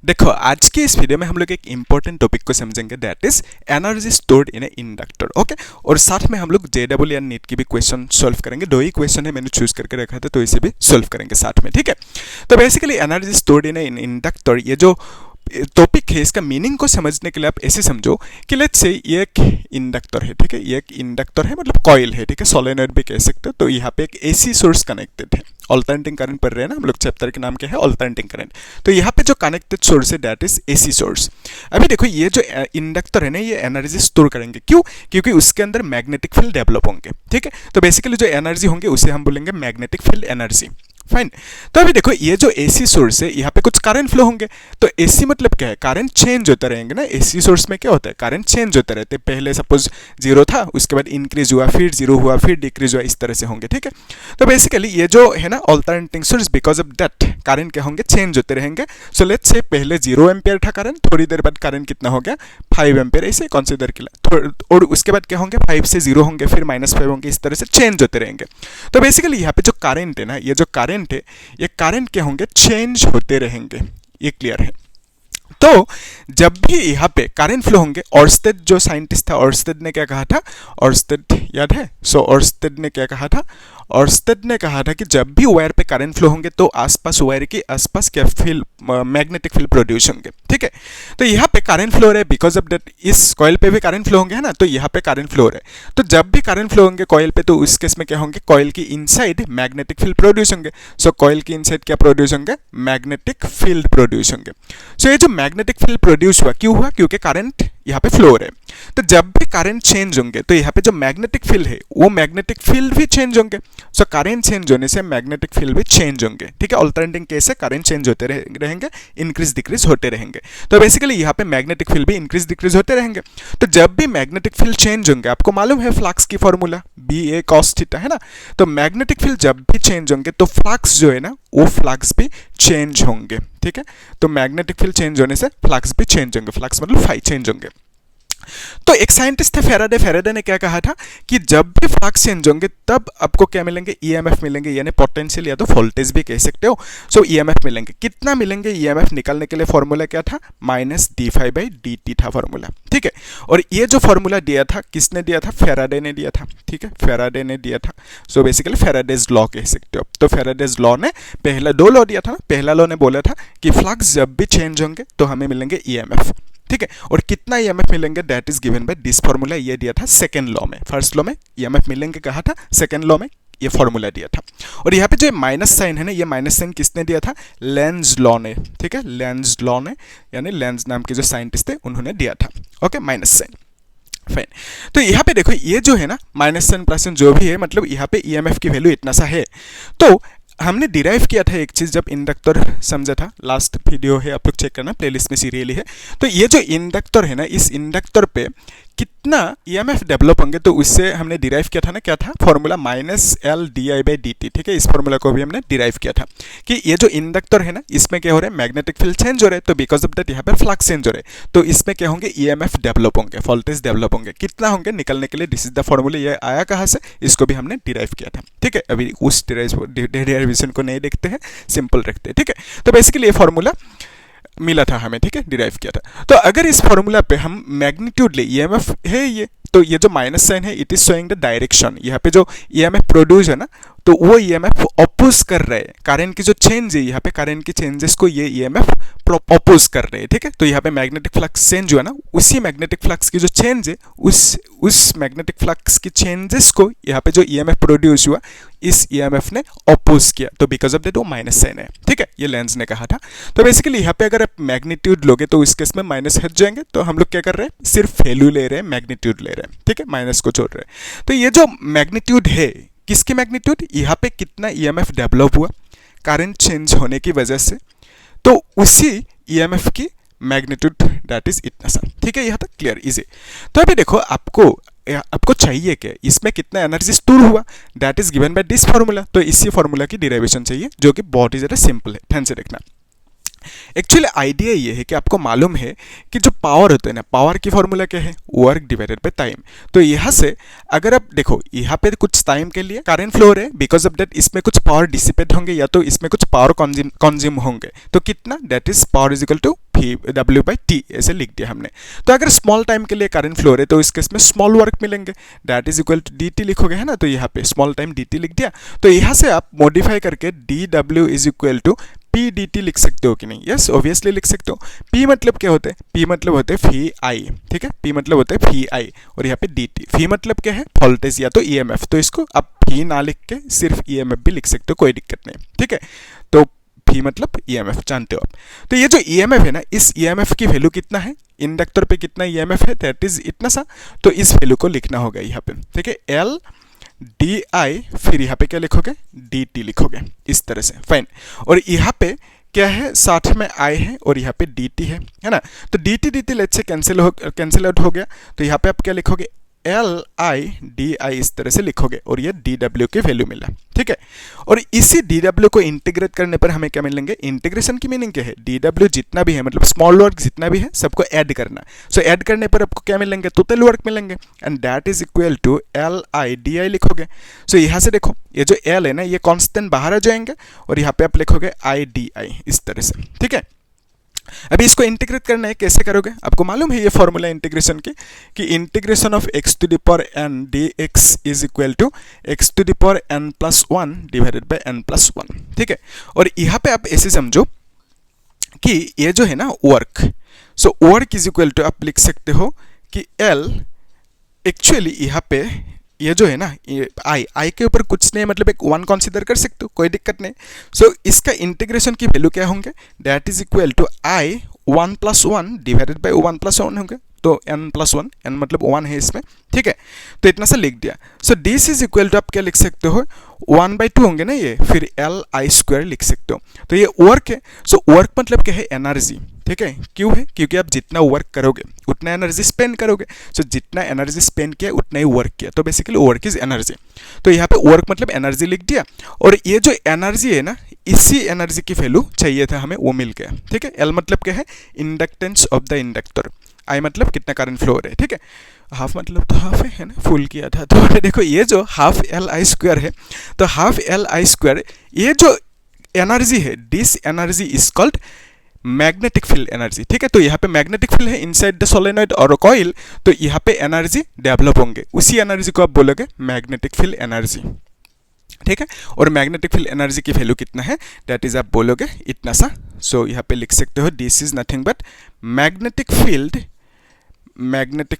देखो आज के इस वीडियो में हम लोग एक इंपॉर्टेंट टॉपिक को समझेंगे, that is energy stored in A inductor. Okay, और साथ में हम लोग जेडब्ल्यू या नीट की भी क्वेश्चन सॉल्व करेंगे। दो ही क्वेश्चन है, मैंने चूज करके रखा था, तो इसे भी सॉल्व करेंगे साथ में। ठीक है, तो बेसिकली एनर्जी स्टोर्ड इन ए इंडक्टर, ये जो टॉपिक है इसका मीनिंग को समझने के लिए आप ऐसे समझो कि लेट्स से ये एक इंडक्टर है। ठीक है, ये एक इंडक्टर है, मतलब कॉइल है। ठीक है, सोलेनॉइड भी कह सकते हो। तो यहाँ पे एक एसी सोर्स कनेक्टेड है, अल्टरनेटिंग करंट पढ़ रहे हैं ना हम लोग, चैप्टर के नाम क्या है, अल्टरनेटिंग करंट। तो यहाँ पे जो कनेक्टेड सोर्स है दैट इज एसी सोर्स। अभी देखो ये जो इंडक्टर है ना, ये एनर्जी स्टोर करेंगे। क्यों? क्योंकि उसके अंदर मैग्नेटिक फील्ड डेवलप होंगे। ठीक है, तो बेसिकली जो एनर्जी होंगे उसे हम बोलेंगे मैग्नेटिक फील्ड एनर्जी। फाइन। तो अभी देखो ये जो एसी सोर्स है, यहाँ पे कुछ करंट फ्लो होंगे। तो एसी मतलब क्या है, करंट चेंज होते रहेंगे ना। एसी सोर्स में क्या होता है, करंट चेंज होते रहते हैं। पहले सपोज 0 था, उसके बाद इंक्रीज हुआ, फिर 0 हुआ, फिर डिक्रीज हुआ, इस तरह से होंगे। ठीक है, तो बेसिकली ये जो है ना alternating source, because of that current क्या होंगे, चेंज होते रहेंगे। सो लेट्स से पहले 0 एम्पियर था करंट, थोड़ी देर बाद करंट कितना हो गया, 5 एम्पियर, ऐसे कंसीडर किया। और उसके बाद क्या होंगे, 5 से 0 होंगे, फिर -5 होंगे, इस तरह से चेंज होते रहेंगे। तो बेसिकली यहाँ पे जो करंट है ना, ये जो करंट है, ये करंट क्या होंगे, चेंज होते रहेंगे। ये क्लियर है? तो जब भी यहाँ पे करंट फ्लो होंगे, ऑर्स्टेड जो साइंटिस्ट था, ऑर्स्टेड ने क्या कहा था, ऑर्स्टेड याद है? सो ऑर्स्टेड ने क्या कहा था, ऑर्स्टेड ने कहा था कि जब भी वायर पे करंट फ्लो होंगे तो आसपास वायर के आसपास क्या फील्ड, मैग्नेटिक फील्ड प्रोड्यूस होंगे। ठीक है, तो यहाँ पे करंट फ्लो हो रहा है, बिकॉज ऑफ दैट इस कॉइल पे भी करंट फ्लो होंगे, है ना। तो यहाँ पे करंट फ्लो हो रहा है, तो जब भी करंट फ्लो होंगे कॉइल पे, तो उस केस में क्या होंगे, कॉइल की इनसाइड मैग्नेटिक फील्ड प्रोड्यूस होंगे। सो कॉइल की इनसाइड क्या प्रोड्यूस होंगे, मैग्नेटिक फील्ड प्रोड्यूस होंगे। सो ये जो मैग्नेटिक फील्ड प्रोड्यूस हुआ, क्यों हुआ, क्योंकि करंट यहाँ पे फ्लो हो रहा है। तो जब भी करंट चेंज होंगे तो यहाँ पे जो मैग्नेटिक फील्ड है, वो मैग्नेटिक फील्ड भी चेंज होंगे। सो करंट चेंज होने से मैग्नेटिक फील्ड भी चेंज होंगे। ठीक है, अल्टरनेटिंग केस है, करंट चेंज होते रहेंगे, इंक्रीज डिक्रीज होते रहेंगे। तो बेसिकली यहाँ पे मैग्नेटिक फील्ड भी इंक्रीज डिक्रीज होते रहेंगे। तो जब भी मैग्नेटिक फील्ड चेंज होंगे, आपको मालूम है फ्लक्स की फॉर्मूला BA cos थीटा, है ना। तो मैग्नेटिक फील्ड जब भी चेंज होंगे तो फ्लक्स जो है ना, वो फ्लक्स भी चेंज होंगे। ठीक है, तो मैग्नेटिक फील्ड चेंज होने से फ्लक्स भी चेंज होंगे, फ्लक्स मतलब फाई चेंज होंगे। तो एक साइंटिस्ट थे फेराडे, फेराडे ने क्या कहा था कि जब भी फ्लक्स चेंज होंगे तब आपको क्या मिलेंगे, EMF मिलेंगे, यानी पोटेंशियल या तो वोल्टेज भी कह सकते हो। सो EMF मिलेंगे। कितना मिलेंगे EMF निकालने के लिए फॉर्मूला क्या था, -dφ/dt था फॉर्मूला। ठीक है, और ये जो फॉर्मूला दिया था, किसने दिया था, फेराडे ने दिया था। ठीक है, फेराडे ने दिया था। सो बेसिकली फेराडेज लॉ कह सकते हो। तो फेराडेज लॉ ने पहला 2 लॉ दिया था ना। पहला लॉ ने बोला था कि फ्लक्स जब भी चेंज होंगे तो हमें मिलेंगे EMF। ठीक है, और कितना EMF मिलेंगे, that is given by this formula. ये दिया था सेकंड लॉ में। फर्स्ट लॉ में EMF मिलेंगे कहा था, सेकंड लॉ में ये फॉर्मूला दिया था। और यहाँ पे जो माइनस साइन है ना, ये माइनस साइन किसने दिया था, लेंज लॉ ने। ठीक है, लेंज लॉ ने, यानी लेंज नाम के जो साइंटिस्ट थे उन्होंने दिया था। Okay, minus sign. फाइन। तो यहाँ पे देखो ये जो है ना माइनस साइन प्लस साइन जो भी है, मतलब यहाँ पे EMF की वैल्यू इतना सा है। तो हमने डिराइव किया था एक चीज़ जब इंडक्टर समझा था, लास्ट वीडियो है, आप लोग चेक करना, प्लेलिस्ट में सीरियली है। तो ये जो इंडक्टर है ना, इस इंडक्टर पे कितना EMF डेवलप होंगे, तो उससे हमने डिराइव किया था ना, क्या था फॉर्मूला, -L/di/dt। ठीक है, इस फॉर्मूला को भी हमने डिराइव किया था कि ये जो इंडक्टर है ना, इसमें क्या हो रहा है, मैग्नेटिक फील्ड चेंज हो रहा है। तो बिकॉज ऑफ दैट यहाँ पर फ्लक्स चेंज हो रहा है, तो इसमें क्या होंगे, EMF डेवलप होंगे, वोल्टेज डेवलप होंगे। कितना होंगे निकलने के लिए, दिस इज द फॉर्मूला। ये आया कहाँ से, इसको भी हमने डिराइव किया था। ठीक है, अभी उस डेरिवेशन को नहीं देखते हैं, सिंपल रखते हैं। ठीक है, तो बेसिकली ये फॉर्मूला मिला था हमें। ठीक है, डिराइव किया था। तो अगर इस फॉर्मूला पे हम मैग्नीट्यूड ले, EMF है ये, तो ये जो माइनस साइन है, it is showing the direction. यहाँ पे जो EMF प्रोड्यूस है ना, तो वो EMF अपोज कर रहे हैं करंट की जो चेंज है, यहाँ पे करंट की चेंजेस को ये EMF अपोज कर रहे हैं। ठीक है, तो यहाँ पे मैग्नेटिक फ्लक्स चेंज हुआ ना, उसी मैग्नेटिक फ्लक्स की जो चेंज है, उस मैग्नेटिक फ्लक्स की चेंजेस को यहाँ पे जो EMF प्रोड्यूस हुआ, इस EMF ने अपोज किया। तो बिकॉज ऑफ दैट वो माइनस साइन है। ठीक है, ये लेंस ने कहा था। तो बेसिकली यहाँ पे अगर आप मैग्नीट्यूड लोगे तो इस केस में माइनस हट जाएंगे। तो हम लोग क्या कर रहे हैं, सिर्फ वैल्यू ले रहे हैं, मैग्नीट्यूड ले रहे हैं। ठीक है, माइनस को छोड़ रहे हैं। तो ये जो मैग्नीट्यूड है, किसकी मैग्नीट्यूड, यहाँ पे कितना EMF डेवलप हुआ करंट चेंज होने की वजह से, तो उसी EMF की मैग्नीट्यूड दैट इज इतना सा। ठीक है, यहाँ तक क्लियर, इजी। तो अभी देखो आपको चाहिए क्या, इसमें कितना एनर्जी स्टोर हुआ, that is given by this formula. तो इसी फॉर्मूला की डिराइवेशन चाहिए, जो कि बहुत ही ज़्यादा सिंपल है, ध्यान से देखना। एक्चुअली आइडिया ये है कि आपको मालूम है कि जो पावर होता है ना, पावर की फॉर्मूला क्या है, वर्क डिवाइडेड बाय टाइम। तो यहाँ से अगर आप देखो, यहाँ पे कुछ टाइम के लिए करंट फ्लो है, बिकॉज ऑफ दैट इसमें कुछ पावर डिसिपेट होंगे या तो इसमें कुछ पावर कंज्यूम होंगे। तो कितना, that is power is equal to V W/T ऐसे लिख दिया हमने। तो अगर स्मॉल टाइम के लिए करंट फ्लो है तो इस केस में स्मॉल वर्क मिलेंगे, that is equal to dt लिखोगे, है ना। तो यहाँ पे स्मॉल टाइम dt लिख दिया। तो यहाँ से आप मॉडिफाई करके dW is equal to P dt लिख सकते हो कि नहीं? यस, ऑब्वियसली लिख सकते हो। P मतलब क्या होता है? P मतलब होते हैं VI, ठीक है। P मतलब होता है VI और यहाँ पे dt। V मतलब क्या है? वोल्टेज या तो EMF। तो इसको आप V ना लिख के सिर्फ EMF भी लिख सकते हो, कोई दिक्कत नहीं, ठीक है। तो V मतलब EMF जानते हो आप। तो ये जो EMF है ना, इस EMF की वैल्यू कितना है? इंडक्टर पे कितना EMF है? दैट इज इतना सा। तो इस वैल्यू को लिखना होगा यहाँ पे, ठीक है। L DI, फिर यहाँ पे क्या लिखोगे? DT लिखोगे इस तरह से, फाइन। और यहाँ पे क्या है? साथ में I है और यहाँ पे DT है ना। तो DT DT let's say cancel out हो गया। तो यहाँ पे आप क्या लिखोगे? LI DI इस तरह से लिखोगे और ये DW की वैल्यू मिला, ठीक है। और इसी DW को इंटीग्रेट करने पर हमें क्या मिलेंगे? इंटीग्रेशन की मीनिंग क्या है? DW जितना भी है, मतलब स्मॉल वर्क जितना भी है, सबको ऐड करना। सो ऐड करने पर आपको क्या मिलेंगे? टोटल वर्क मिलेंगे and that is equal to LI DI लिखोगे। सो यहाँ से देखो, ये जो L है ना, ये कांस्टेंट बाहर आ जाएंगे और यहाँ पे आप लिखोगे IDI इस तरह से, ठीक है। अभी इसको इंटीग्रेट करना है, कैसे करोगे? आपको मालूम है ये फॉर्मूला इंटीग्रेशन की, कि integration of x to the power n dx is equal to x to the power n plus 1 divided by n plus 1, ठीक है। और यहाँ पे आप ऐसे समझो कि ये जो है ना work, so work is equal to आप लिख सकते हो कि L एक्चुअली यहाँ पे ये जो है ना, आई के ऊपर कुछ नहीं, मतलब एक 1 कंसीडर कर सकते हो, कोई दिक्कत नहीं। सो इसका इंटीग्रेशन की वैल्यू क्या होंगे? That is equal to I 1 plus 1 divided by 1 plus 1 होंगे। तो n प्लस 1, n मतलब 1 है इसमें, ठीक है। तो इतना सा लिख दिया। So this is equal to आप क्या लिख सकते हो? 1/2 होंगे ना ये, फिर LI² लिख सकते हो। तो ये वर्क है। सो वर्क मतलब क्या है? एनर्जी, ठीक है। क्यों है? क्योंकि आप जितना वर्क करोगे उतना एनर्जी स्पेंड करोगे। सो जितना एनर्जी स्पेंड किया उतना ही वर्क किया, तो बेसिकली वर्क इज एनर्जी। तो यहाँ पे वर्क मतलब एनर्जी लिख दिया। और ये जो एनर्जी है ना, इसी एनर्जी की वैल्यू चाहिए था हमें, वो मिल गया, ठीक है। L मतलब क्या है? Inductance of the inductor. I मतलब कितना करंट फ्लो हो रहा है, ठीक है। हाफ मतलब तो हाफ है ना, फुल किया था। तो देखो ये जो हाफ LI² है, तो हाफ LI², ये जो एनर्जी है, this energy is called magnetic field energy, ठीक है। तो यहाँ पे मैग्नेटिक फील्ड है इनसाइड द सोलेनॉइड और कॉइल, तो यहाँ पे एनर्जी डेवलप होंगे, उसी एनर्जी को आप बोलोगे मैग्नेटिक फील्ड एनर्जी, ठीक है। और मैग्नेटिक फील्ड एनर्जी की वैल्यू कितना है? दैट इज आप बोलोगे इतना सा। सो यहाँ पे लिख सकते हो this is nothing but magnetic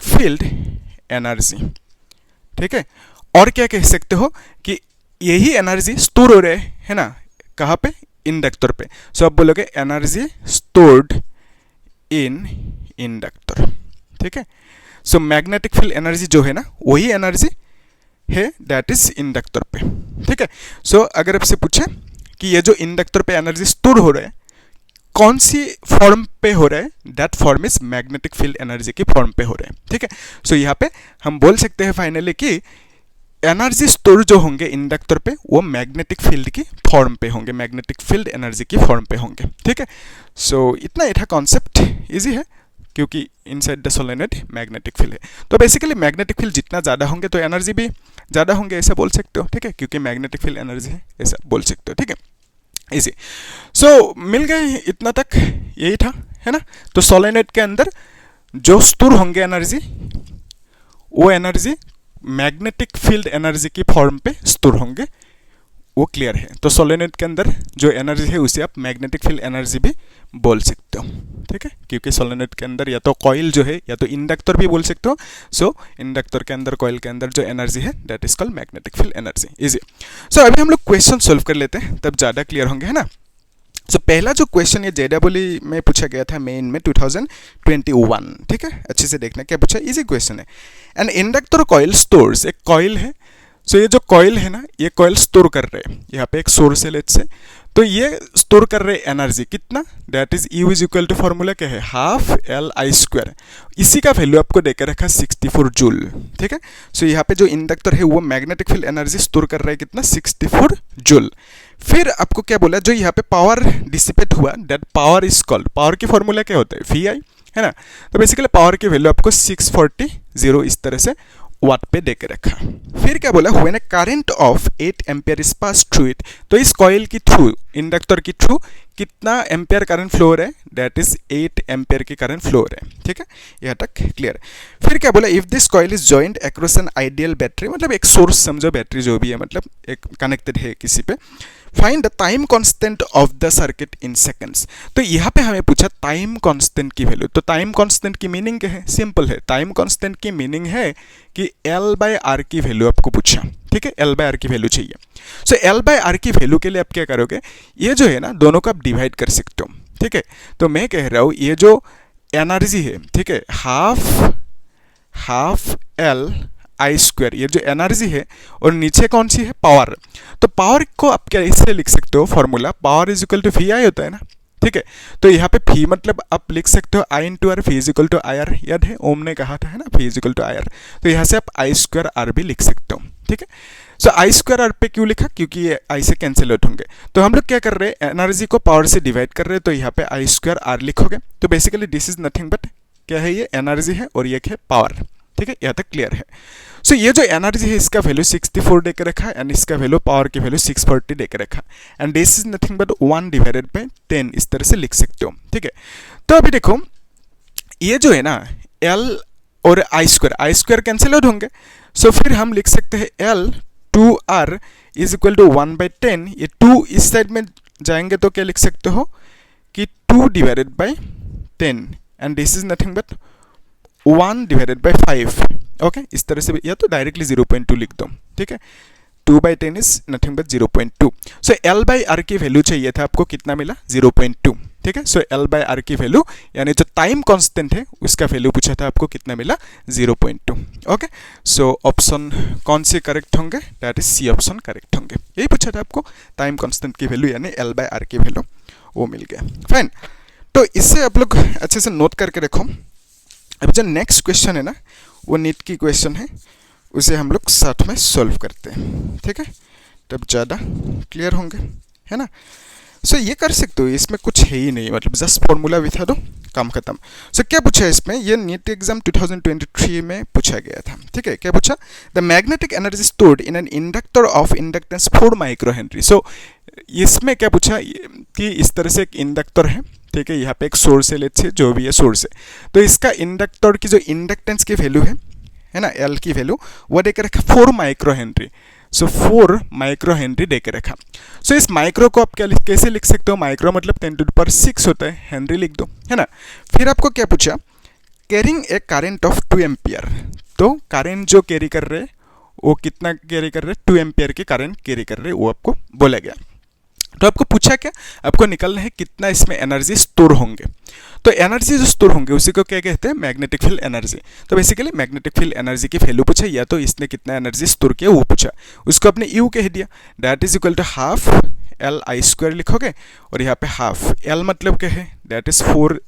field energy, ठीक है। और क्या कह सकते हो कि यही एनर्जी स्टोर हो रहे है ना, कहाँ पे? इंडक्टर पे। सो आप बोलोगे एनर्जी स्टोर्ड इन इंडक्टर, ठीक है। सो मैग्नेटिक फील्ड एनर्जी जो है ना, वही एनर्जी है दैट इज इंडक्टर पे, ठीक है। सो अगर आपसे पूछे कि ये जो इंडक्टर पे एनर्जी स्टोर हो रहा है, कौन सी फॉर्म पे हो रहा है? That form is magnetic field energy की फॉर्म पे हो रहा है, ठीक है। सो यहाँ पे हम बोल सकते हैं फाइनली कि एनर्जी स्टोर जो होंगे इंडक्टर पे, वो मैग्नेटिक फील्ड की फॉर्म पे होंगे, मैग्नेटिक फील्ड एनर्जी की फॉर्म पे होंगे, ठीक है। सो इतना ही था कॉन्सेप्ट, इजी है क्योंकि inside the solenoid magnetic field है। तो बेसिकली मैग्नेटिक फील्ड जितना ज़्यादा होंगे तो एनर्जी भी ज़्यादा होंगे, ऐसा बोल सकते हो, ठीक है, क्योंकि मैग्नेटिक फील्ड एनर्जी है, ऐसा बोल सकते हो, ठीक है। इजी। सो मिल गए, इतना तक यही था, है ना। तो सोलेनॉइड के अंदर जो स्टोर होंगे एनर्जी, वो एनर्जी मैग्नेटिक फील्ड एनर्जी की फॉर्म पे स्टोर होंगे, वो क्लियर है। तो सोलेनॉइड के अंदर जो एनर्जी है उसे आप मैग्नेटिक फील्ड एनर्जी भी बोल सकते हो, ठीक है, क्योंकि सोलेनॉइड के अंदर या तो कॉइल जो है या तो इंडक्टर भी बोल सकते हो। सो इंडक्टर के अंदर, कॉइल के अंदर जो एनर्जी है that is called magnetic field energy. Easy. So अभी हम लोग क्वेश्चन सोल्व कर लेते हैं, तब ज़्यादा क्लियर होंगे, है ना। सो पहला जो क्वेश्चन ये JEE में पूछा गया था मेन में 2021, ठीक है। अच्छे से देखना क्या पूछा, इजी क्वेश्चन है। एन इंडक्टर कॉइल स्टोर्स, एक कॉइल है। सो ये जो कॉइल है ना, ये कॉइल स्टोर कर रहे हैं, यहाँ पे एक सोर्स है लेट्स से, तो ये स्टोर कर रहे एनर्जी कितना? That is U is equal to formula क्या है? Half LI²। इसी का वैल्यू आपको देकर रखा 64 जूल, ठीक है। सो यहाँ पे जो इंडक्टर है वो मैग्नेटिक फील्ड एनर्जी स्टोर कर रहा है कितना? 64 जूल। फिर आपको क्या बोला, जो यहाँ पे पावर डिसिपेट हुआ that power is called, power की फॉर्मूला क्या होता है? VI, है ना। तो बेसिकली पावर की वैल्यू आपको 640 इस तरह से वाट पे देके रखा। फिर क्या बोला, when A current of 8 ampere is pass through it, तो इस कॉइल की थ्रू, इंडक्टर की थ्रू कितना एम्पियर करंट फ्लो हो रहा है, दैट इज 8 एम्पियर की करंट फ्लो हो रहा है, ठीक है, यहाँ तक क्लियर है। फिर क्या बोला, if this coil is joint across an ideal battery, मतलब एक सोर्स समझो, बैटरी जो भी है मतलब एक कनेक्टेड है किसी पे, find the time constant of the circuit in seconds. तो यहाँ पे हमें पूछा टाइम कांस्टेंट की वैल्यू। तो टाइम कांस्टेंट की मीनिंग क्या है, सिंपल है, टाइम कांस्टेंट की मीनिंग है कि L/R की वैल्यू आपको पूछा, ठीक है, L/R की वैल्यू चाहिए। सो L/R की वैल्यू के लिए आप क्या करोगे, ये जो है ना दोनों को आप डिवाइड कर सकते हो, ठीक है। तो मैं कह रहा हूँ ये जो एनर्जी है, ठीक है, हाफ L/I², ये जो एनर्जी है, और नीचे कौन सी है, पावर। तो पावर को आप क्या इससे लिख सकते हो, formula power is equal to VI होता है ना, ठीक है। तो यहाँ पे फी मतलब आप लिख सकते हो I into R, V is equal to IR, याद है ओम ने कहा था है ना, V is equal to IR। तो यहाँ से आप I²R भी लिख सकते हो, ठीक है। सो I²R पे क्यों लिखा, क्योंकि ये I से कैंसिल आउट होंगे। तो हम लोग क्या कर रहे हैं, एनर्जी को पावर से डिवाइड कर रहे हैं, तो यहाँ पे I²R लिखोगे। तो basically this is nothing but क्या है, ये एनर्जी है और ये है पावर, ठीक है, यहाँ तक क्लियर है। सो ये जो एनर्जी है इसका वैल्यू 64 दे के रखा है, एंड इसका वैल्यू पावर की वैल्यू 640 दे के रखा, and this is nothing but 1 divided bye 10, इस तरह से लिख सकते हो, ठीक है। तो अभी देखो ये जो है ना L और I² कैंसिल आउट होंगे, सो फिर हम लिख सकते हैं L/2R इज इक्वल टू 1/10। ये 2 इस साइड में जाएंगे तो क्या लिख सकते हो कि 2 divided by 10, and this is nothing but 1 divided bye 5, okay, इस तरह से, या तो डायरेक्टली 0.2 लिख दो, ठीक है। 2/10 is nothing but 0.2। So L/R की वैल्यू चाहिए था आपको, कितना मिला, 0.2, ठीक है। सो L/R की वैल्यू यानी जो टाइम कांस्टेंट है उसका वैल्यू पूछा था आपको, कितना मिला, 0.2, ओके। सो ऑप्शन कौन से करेक्ट होंगे, that is C option correct होंगे। यही पूछा था आपको, टाइम कांस्टेंट की वैल्यू यानी L/R की वैल्यू, वो मिल गया, फाइन। तो इससे आप लोग अच्छे से नोट करके रखो। अब जो नेक्स्ट क्वेश्चन है ना, वो नीट की क्वेश्चन है, उसे हम लोग साथ में सॉल्व करते हैं, ठीक है, तब ज़्यादा क्लियर होंगे, है ना। सो ये कर सकते हो, इसमें कुछ है ही नहीं, मतलब जस्ट फॉर्मूला बिठा दो, काम खत्म। सो क्या पूछा है इसमें, ये नीट एग्जाम 2023 में पूछा गया था, ठीक है। क्या पूछा, the magnetic energy stored in an inductor of inductance 4 micro henry. So इसमें क्या पूछा कि इस तरह से एक इंडक्टर है, ठीक है, यहाँ पे एक सोर्स है, लेट्स से जो भी है सोर्स है, तो इसका इंडक्टर की जो इंडक्टेंस की वैल्यू है ना, L की वैल्यू, वो देके रखा 4 माइक्रो हेनरी। सो 4 माइक्रो हेनरी देके रखा। सो इस माइक्रो को आप क्या कैसे लिख सकते हो, माइक्रो मतलब 10⁻6 होता है, हेनरी लिख दो, है ना। फिर आपको क्या पूछा, carrying a current of 2 ampere. तो करंट जो कैरी कर रहे हैं वो कितना कैरी कर रहे हैं, 2 एम्पियर के करंट कैरी कर रहे हैं, वो आपको बोला गया। तो आपको पूछा क्या, आपको निकालना है कितना इसमें एनर्जी स्टोर होंगे। तो एनर्जी जो स्टोर होंगे उसी को क्या कहते हैं, मैग्नेटिक फील्ड एनर्जी। तो बेसिकली मैग्नेटिक फील्ड एनर्जी की वैल्यू पूछा, या तो इसने कितना एनर्जी स्टोर किया वो पूछा, उसको आपने यू कह दिया, that is equal to half L/I² लिखोगे, और यहाँ पे हाफ L मतलब क्या है, that is 4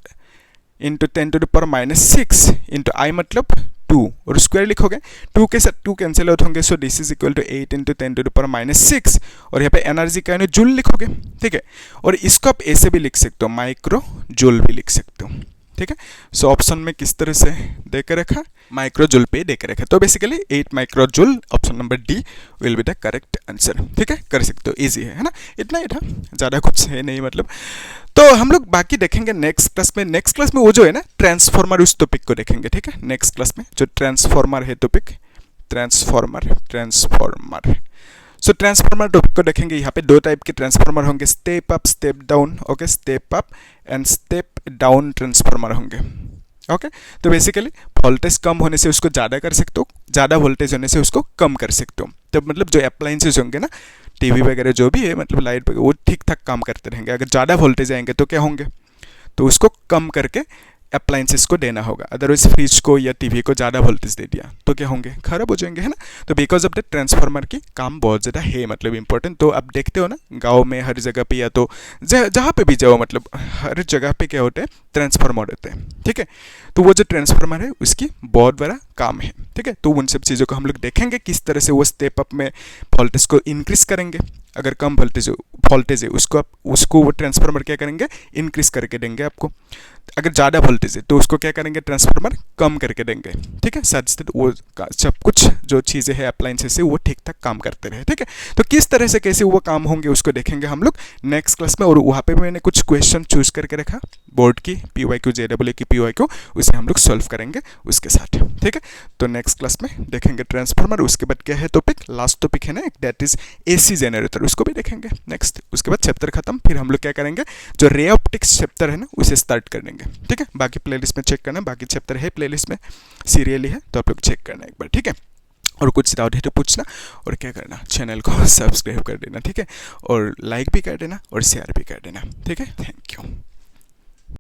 into 10⁻⁻6 into I मतलब 2, और स्क्वायर लिखोगे, 2 के साथ 2 कैंसिल आउट होंगे, so this is equal to 8 into 10⁻6, और यहाँ पे एनर्जी का जूल लिखोगे, ठीक है। और इसको आप ऐसे भी लिख सकते हो, माइक्रो जूल भी लिख सकते हो, ठीक है। सो ऑप्शन में किस तरह से दे के रखा, माइक्रो जूल पे दे के रखा। तो basically 8 micro joule, option number D will be the correct answer, ठीक है, कर सकते हो, इजी है ना, इतना ही था, ज़्यादा कुछ है नहीं मतलब। तो हम लोग बाकी देखेंगे नेक्स्ट क्लास में। नेक्स्ट क्लास में वो जो है ना ट्रांसफॉर्मर, उस टॉपिक को देखेंगे, ठीक है। नेक्स्ट क्लास में जो ट्रांसफॉर्मर है टॉपिक, ट्रांसफॉर्मर। सो ट्रांसफॉर्मर टॉपिक को देखेंगे। यहाँ पे 2 टाइप के ट्रांसफॉर्मर होंगे, step up, step down, okay, step up and step down transformer होंगे, ओके। तो बेसिकली वोल्टेज कम होने से उसको ज़्यादा कर सकते हो, ज़्यादा वोल्टेज होने से उसको कम कर सकते हो। तो मतलब जो अप्लायंसेज होंगे ना, टीवी वगैरह जो भी है, मतलब लाइट वगैरह, वो ठीक ठाक काम करते रहेंगे। अगर ज़्यादा वोल्टेज आएंगे तो क्या होंगे, तो उसको कम करके अप्लायंसेस को देना होगा। अदरवाइज फ्रिज को या टीवी को ज़्यादा वोल्टेज दे दिया तो क्या होंगे, खराब हो जाएंगे, है ना। तो बिकॉज ऑफ द ट्रांसफार्मर की काम बहुत ज़्यादा है, मतलब इंपॉर्टेंट। तो आप देखते हो ना गाँव में हर जगह पे, या तो जहाँ पे भी जाओ, मतलब हर जगह पे क्या होते हैं, ट्रांसफार्मर होते हैं, ठीक है। तो वो जो ट्रांसफार्मर है उसकी बहुत बड़ा काम है, ठीक है। तो उन सब चीज़ों को हम लोग देखेंगे, किस तरह से वो स्टेप अप में वोल्टेज को इंक्रीज करेंगे, अगर कम वोल्टेज है उसको वो ट्रांसफार्मर क्या करेंगे, इंक्रीज करके देंगे आपको। अगर ज़्यादा वोल्टेज है तो उसको क्या करेंगे, ट्रांसफार्मर कम करके देंगे। ठीक है, सच वो सब कुछ जो चीज़ें हैं अप्लाइंसेस से वो ठीक ठाक काम करते रहे। ठीक है, तो किस तरह से कैसे वो काम होंगे उसको देखेंगे हम लोग नेक्स्ट क्लास में। और वहाँ पे मैंने कुछ क्वेश्चन चूज करके रखा बोर्ड की PYQ JEE की PYQ, उसे हम लोग सॉल्व करेंगे उसके साथ। ठीक है, तो नेक्स्ट क्लास में देखेंगे ट्रांसफार्मर। उसके बाद क्या है टॉपिक, लास्ट टॉपिक है ना एक, दैट इज AC जनरेटर, उसको भी देखेंगे नेक्स्ट। उसके बाद चैप्टर खत्म, फिर हम लोग क्या करेंगे, जो रे ऑप्टिक्स चैप्टर है ना उसे स्टार्ट कर देंगे। ठीक है, बाकी प्लेलिस्ट में चेक करना, बाकी चैप्टर है प्लेलिस्ट में, सीरियली है, तो आप लोग चेक करना एक बार। ठीक है, और कुछ डाउट है तो पूछना, और क्या करना, चैनल को सब्सक्राइब कर देना। ठीक है, और लाइक भी कर देना और शेयर भी कर देना। ठीक है, थैंक यू।